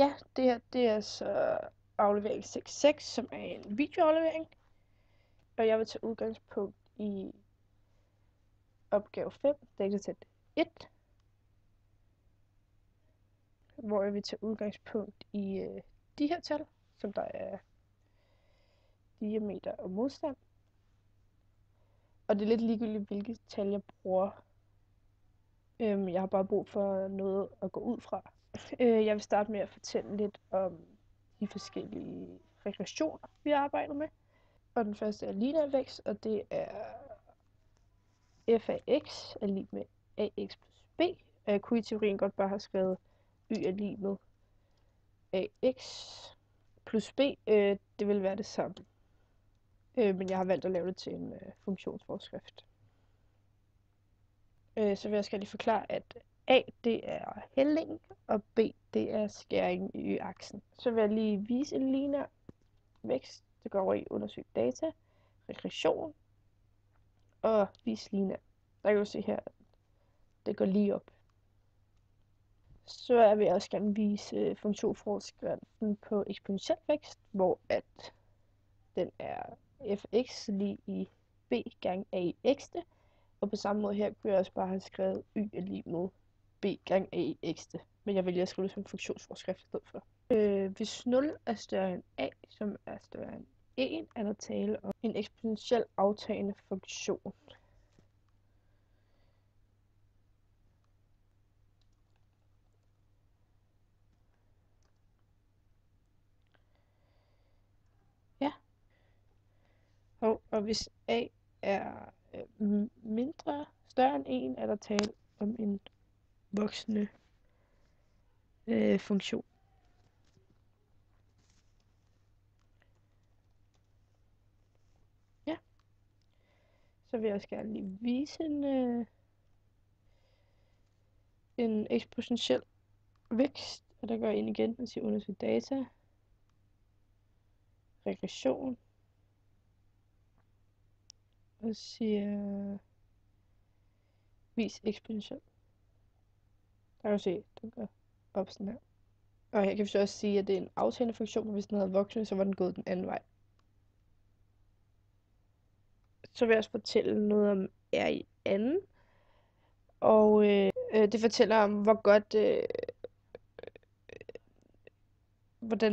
Ja, det her det er så aflevering 6.6, som er en videoaflevering. Og jeg vil tage udgangspunkt i opgave 5, datasæt 1, hvor jeg vil tage udgangspunkt i de her tal, som der er diameter og modstand. Og det er lidt ligegyldigt, hvilke tal jeg bruger. Jeg har bare brug for noget at gå ud fra. Jeg vil starte med at fortælle lidt om de forskellige regressioner, vi arbejder med. Og den første er lineær vækst, og det er f af x er lig med ax plus b. Og jeg kunne i teorien godt bare have skrevet y er lig med ax plus b. Det vil være det samme. Men jeg har valgt at lave det til en funktionsforskrift. Så vil jeg skal lige forklare, at a det er hældningen, og b det er skæringen i y-aksen. Så vil jeg lige vise en lineær vækst. Det går over i undersøg data, regression og vis lineær. Der kan du se her, at det går lige op. Så vil jeg også gerne vise funktionsforskriften på eksponentiel vækst, hvor at den er fx lig i b gange a i x'te. Og på samme måde her kunne jeg også bare have skrevet y er lig med b gange a i x'te. Men jeg vælger at skrive det som funktionsforskrift i stedet for. Hvis 0 er større end a, som er større end 1, er der tale om en eksponentiel aftagende funktion. Ja. Og hvis a er mindre større end 1, er der tale om en voksende funktion. Ja. Så vil jeg også gerne lige vise en eksponentiel vækst, og der går jeg ind igen og siger undersøg data, regression, og siger vis eksponentiel. Der kan du se, den går op sådan her. Og jeg kan så også sige, at det er en aftagende funktion, og hvis den havde vokset, så var den gået den anden vej. Så vil jeg også fortælle noget om R i anden. Og det fortæller om, hvor godt, hvordan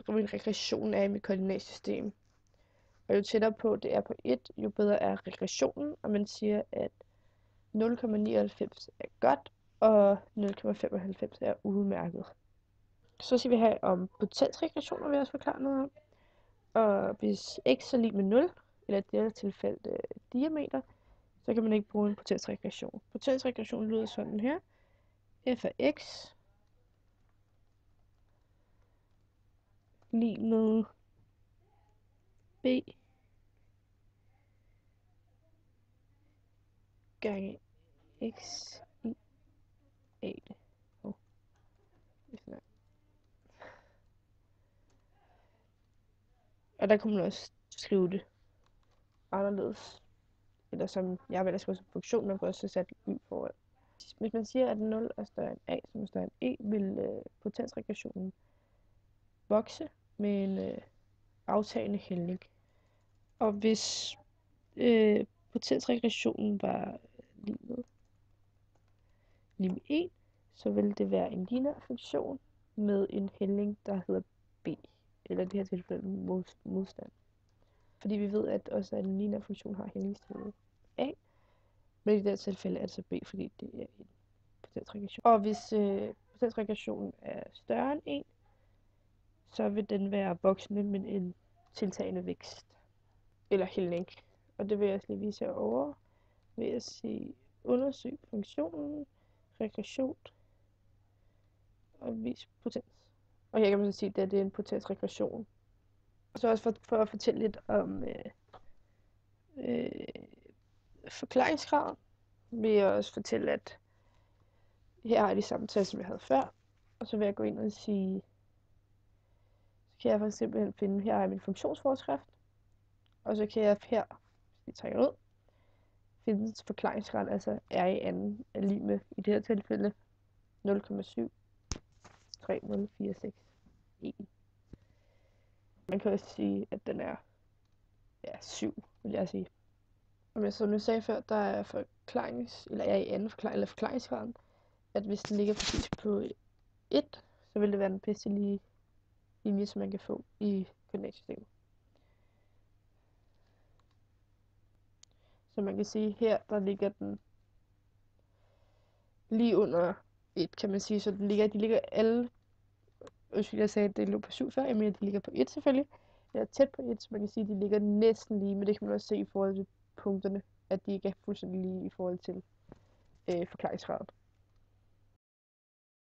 min regression er i mit koordinatsystem. Og jo tættere på det er på 1, jo bedre er regressionen. Og man siger, at 0,99 er godt, og 0,95 er udmærket. Så skal vi have om potensregressioner, vil jeg også forklare noget om. Og hvis x er lig med 0, eller i dette tilfælde diameter, så kan man ikke bruge en potensregression. Potensregression lyder sådan her. F af x lig med b gange x i a. Og der kunne man også skrive det anderledes. Eller som jeg vil skrive som funktion, man kan også sætte y foran. Hvis man siger, at 0 er større end a, som er større end e, vil potensregressionen vokse med en aftagende hældning. Og hvis potensregressionen var lige med 1, så vil det være en lineær funktion med en hældning, der hedder b, eller i det her tilfælde modstand. Fordi vi ved, at også en lineær funktion har hældningstallet a, men i det her tilfælde er det så b, fordi det er en potensregression. Og hvis potensregressionen er større end 1, så vil den være voksende med en tiltagende vækst, eller hældning. Og det vil jeg også lige vise herovre ved at sige undersøg funktionen, regression og vis potens. Og her kan man så sige, at det er en potensregression. Og så også for at fortælle lidt om forklaringsgraden, vil jeg også fortælle, at her har jeg de samme tal, som jeg havde før. Og så vil jeg gå ind og sige, så kan jeg for eksempel finde, her har jeg min funktionsforskrift. Og så kan jeg her, hvis jeg trækker ud, finde forklaringsgrad, altså R i anden er lig med, i det her tilfælde, 0,73046. 1. Man kan også sige, at den er 7, vil jeg sige. Som jeg så nu sagde før, der er i anden forklaringsgraden, at hvis den ligger præcis på 1, så vil det være den bedste linje, som man kan få i koordinatsystemet. Så man kan sige, her der ligger den lige under 1, kan man sige. Så de ligger alle, jeg sagde, at det lå på 7 før, jeg mener, de ligger på 1 selvfølgelig. Eller tæt på 1, så man kan sige, at de ligger næsten lige, men det kan man også se i forhold til punkterne, at de ikke er fuldstændig lige i forhold til forklaringsgraden.